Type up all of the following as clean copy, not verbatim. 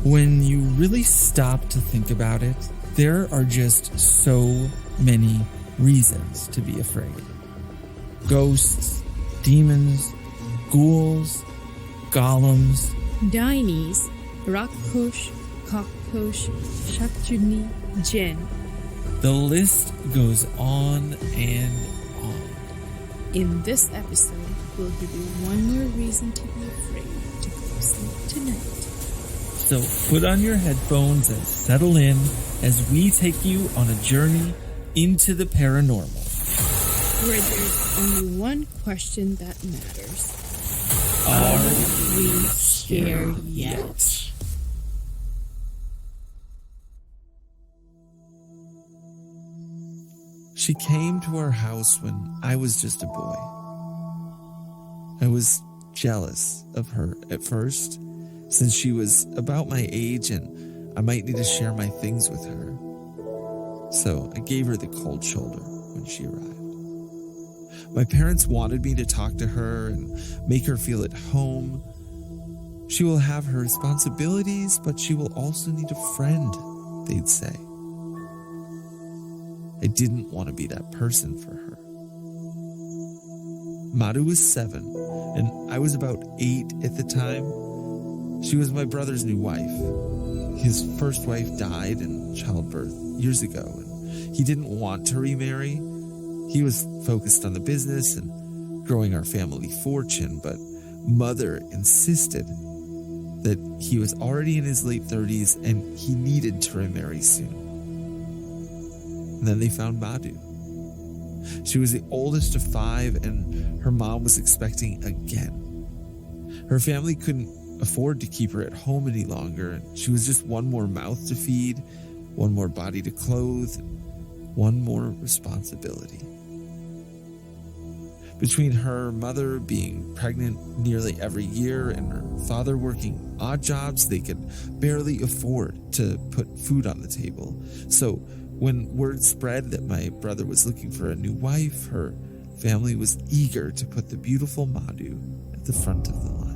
When you really stop to think about it, there are just so many reasons to be afraid. Ghosts, demons, ghouls, golems, Dinies, Rakhosh, Kakhosh, Shakchuni, Jinn. the list goes on and on. In this episode, we'll give you one more reason to be afraid to go to sleep tonight. So put on your headphones and settle in as we take you on a journey into the paranormal. Where there's only one question that matters. Are we scared yet? She came to our house when I was just a boy. I was jealous of her at first, since she was about my age and I might need to share my things with her. So I gave her the cold shoulder when she arrived. My parents wanted me to talk to her and make her feel at home. She will have her responsibilities, but she will also need a friend, they'd say. I didn't want to be that person for her. Madhu was 7, and I was about 8 at the time. She was my brother's new wife. His first wife died in childbirth years ago, and he didn't want to remarry. He was focused on the business and growing our family fortune, but Mother insisted that he was already in his late 30s and he needed to remarry soon. And then they found Madhu. She was the oldest of 5 and her mom was expecting again. Her family couldn't afford to keep her at home any longer, and she was just one more mouth to feed, one more body to clothe, and one more responsibility. Between her mother being pregnant nearly every year and her father working odd jobs, they could barely afford to put food on the table. So when word spread that my brother was looking for a new wife, her family was eager to put the beautiful Madhu at the front of the line.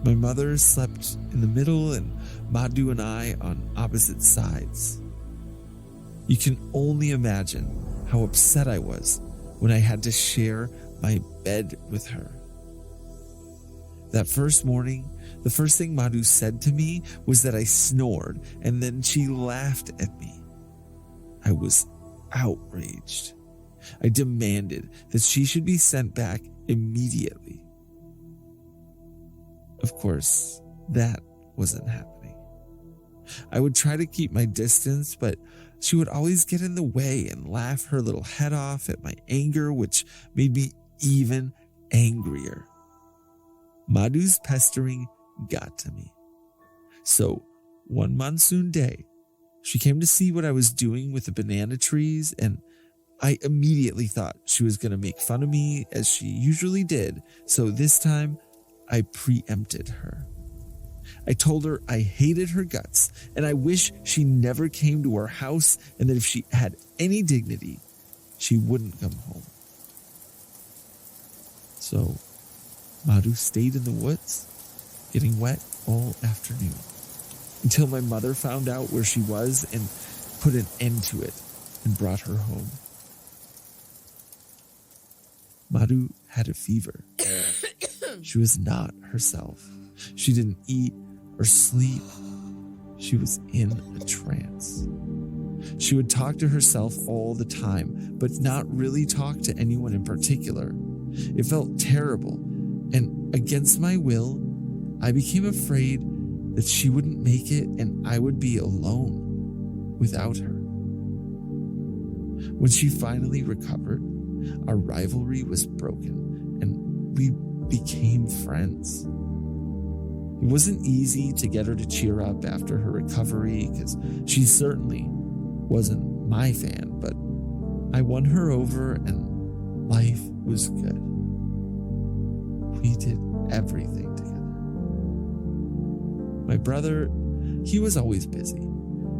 My mother slept in the middle and Madhu and I on opposite sides. You can only imagine how upset I was when I had to share my bed with her. That first morning, the first thing Madhu said to me was that I snored, and then she laughed at me. I was outraged. I demanded that she should be sent back immediately. Of course, that wasn't happening. I would try to keep my distance, but she would always get in the way and laugh her little head off at my anger, which made me even angrier. Madhu's pestering got to me. So one monsoon day, she came to see what I was doing with the banana trees, and I immediately thought she was going to make fun of me as she usually did. So this time, I preempted her. I told her I hated her guts and I wish she never came to our house, and that if she had any dignity, she wouldn't come home. So Madhu stayed in the woods, getting wet all afternoon, until my mother found out where she was and put an end to it and brought her home. Madhu had a fever. She was not herself. She didn't eat or sleep. She was in a trance. She would talk to herself all the time, but not really talk to anyone in particular. It felt terrible, and against my will, I became afraid that she wouldn't make it and I would be alone without her. When she finally recovered, our rivalry was broken and we became friends. It wasn't easy to get her to cheer up after her recovery because she certainly wasn't my fan, but I won her over and life was good. We did everything together. My brother, he was always busy.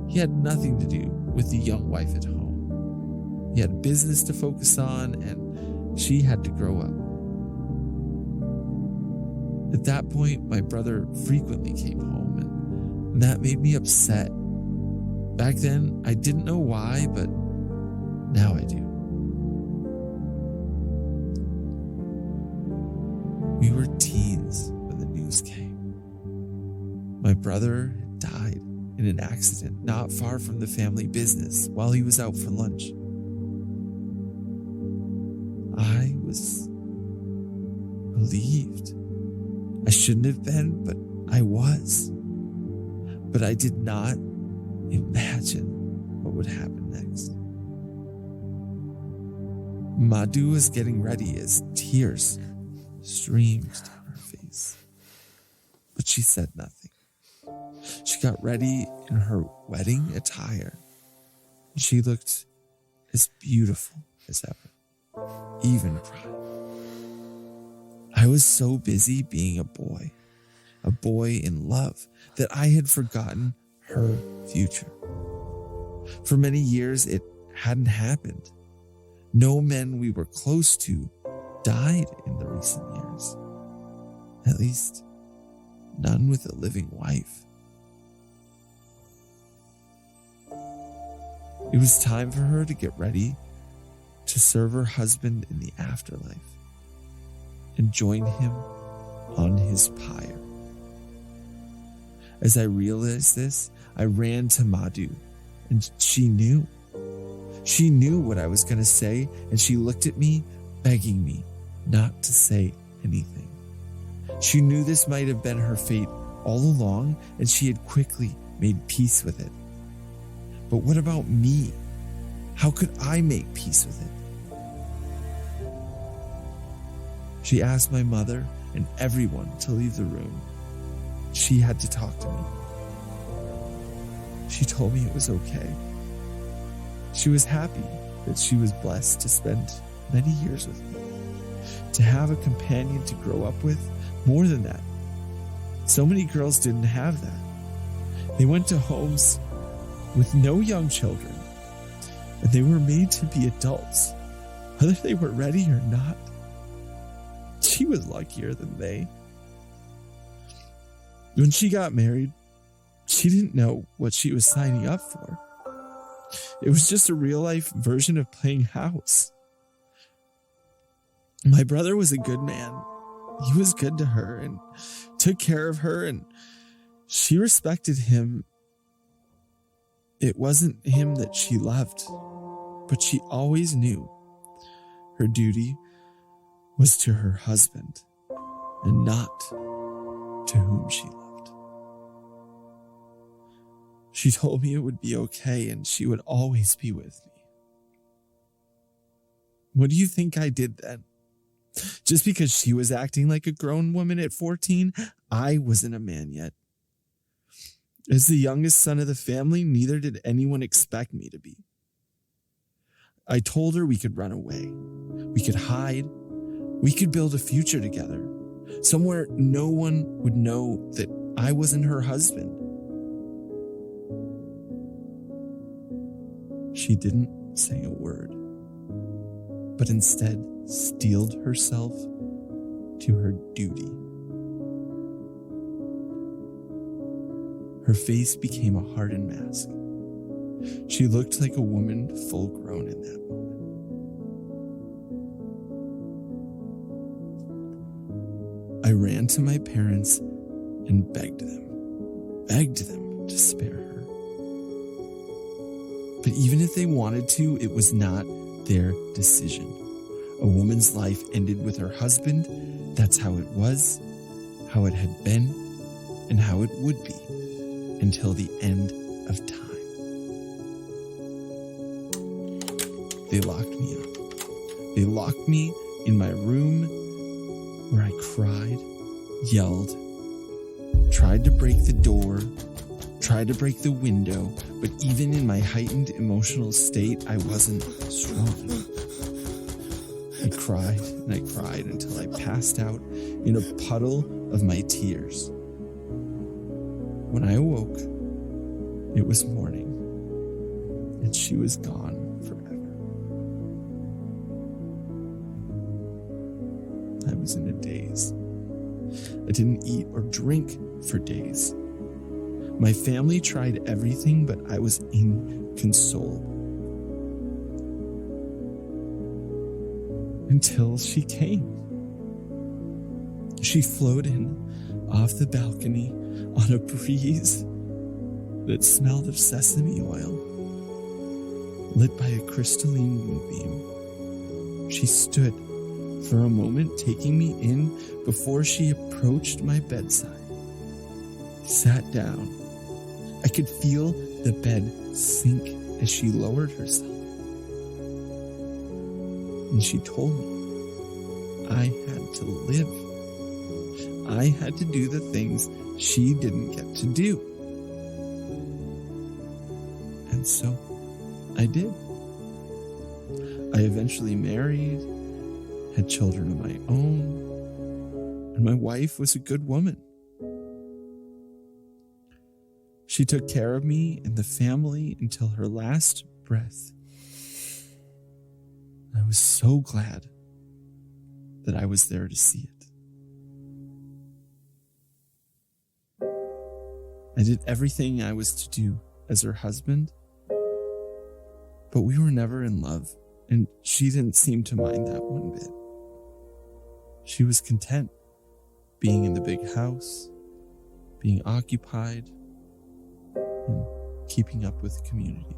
He had nothing to do with the young wife at home. He had business to focus on and she had to grow up. At that point, my brother frequently came home, and that made me upset. Back then, I didn't know why, but now I do. We were teens when the news came. My brother had died in an accident not far from the family business while he was out for lunch. I was relieved. I shouldn't have been, but I was. But I did not imagine what would happen next. Madhu was getting ready as tears streamed down her face. But she said nothing. She got ready in her wedding attire. She looked as beautiful as ever, even cried. I was so busy being a boy in love, that I had forgotten her future. For many years, it hadn't happened. No men we were close to died in the recent years. At least, none with a living wife. It was time for her to get ready to serve her husband in the afterlife and join him on his pyre. As I realized this, I ran to Madhu, and she knew. She knew what I was going to say, and she looked at me, begging me not to say anything. She knew this might have been her fate all along, and she had quickly made peace with it. But what about me? How could I make peace with it? She asked my mother and everyone to leave the room. She had to talk to me. She told me it was okay. She was happy that she was blessed to spend many years with me, to have a companion to grow up with. More than that, so many girls didn't have that. They went to homes with no young children, and they were made to be adults, whether they were ready or not. She was luckier than they. When she got married, she didn't know what she was signing up for. It was just a real-life version of playing house. My brother was a good man. He was good to her and took care of her, and she respected him. It wasn't him that she loved, but she always knew her duty was to her husband and not to whom she loved. She told me it would be okay and she would always be with me. What do you think I did then? Just because she was acting like a grown woman at 14, I wasn't a man yet. As the youngest son of the family, neither did anyone expect me to be. I told her we could run away. We could hide. We could build a future together. Somewhere no one would know that I wasn't her husband. She didn't say a word, but instead steeled herself to her duty. Her face became a hardened mask. She looked like a woman full grown in that moment. I ran to my parents and begged them to spare her. But even if they wanted to, it was not their decision. A woman's life ended with her husband. That's how it was, how it had been, and how it would be until the end of time. They locked me up. They locked me in my room where I cried, yelled, tried to break the door, tried to break the window, but even in my heightened emotional state, I wasn't strong. I cried and I cried until I passed out in a puddle of my tears. When I awoke, it was morning, and she was gone forever. I was in a daze. I didn't eat or drink for days. My family tried everything, but I was inconsolable. Until she came. She flowed in off the balcony on a breeze that smelled of sesame oil, lit by a crystalline moonbeam. She stood for a moment, taking me in before she approached my bedside. Sat down. I could feel the bed sink as she lowered herself. And she told me I had to live. I had to do the things she didn't get to do. And so I did. I eventually married, had children of my own, and my wife was a good woman. She took care of me and the family until her last breath. I was so glad that I was there to see it. I did everything I was to do as her husband, but we were never in love, and she didn't seem to mind that one bit. She was content being in the big house, being occupied, and keeping up with the community.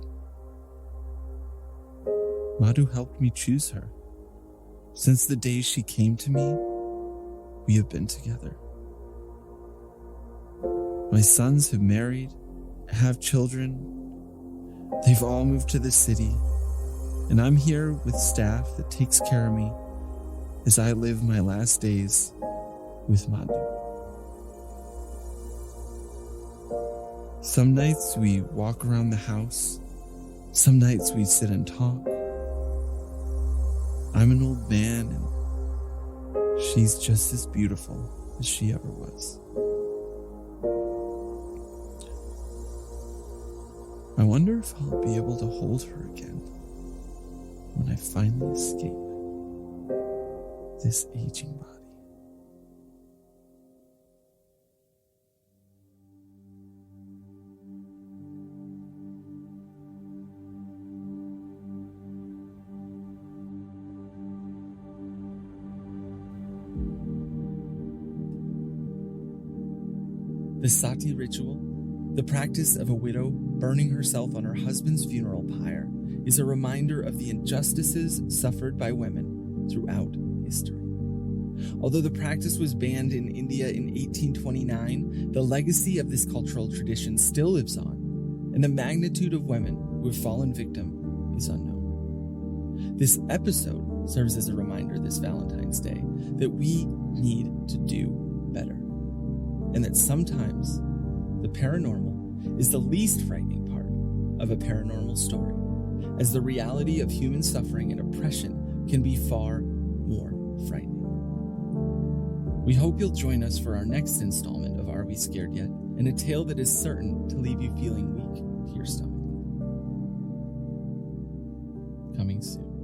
Madhu helped me choose her. Since the day she came to me, we have been together. My sons have married, have children. They've all moved to the city, and I'm here with staff that takes care of me as I live my last days with Madhu. Some nights we walk around the house. Some nights we sit and talk. I'm an old man, and she's just as beautiful as she ever was. I wonder if I'll be able to hold her again when I finally escape this aging body. The sati ritual, the practice of a widow burning herself on her husband's funeral pyre, is a reminder of the injustices suffered by women throughout history. Although the practice was banned in India in 1829, the legacy of this cultural tradition still lives on, and the magnitude of women who have fallen victim is unknown. This episode serves as a reminder this Valentine's Day that we need to do better, and that sometimes the paranormal is the least frightening part of a paranormal story, as the reality of human suffering and oppression can be far more frightening. We hope you'll join us for our next installment of Are We Scared Yet? And a tale that is certain to leave you feeling weak to your stomach. Coming soon.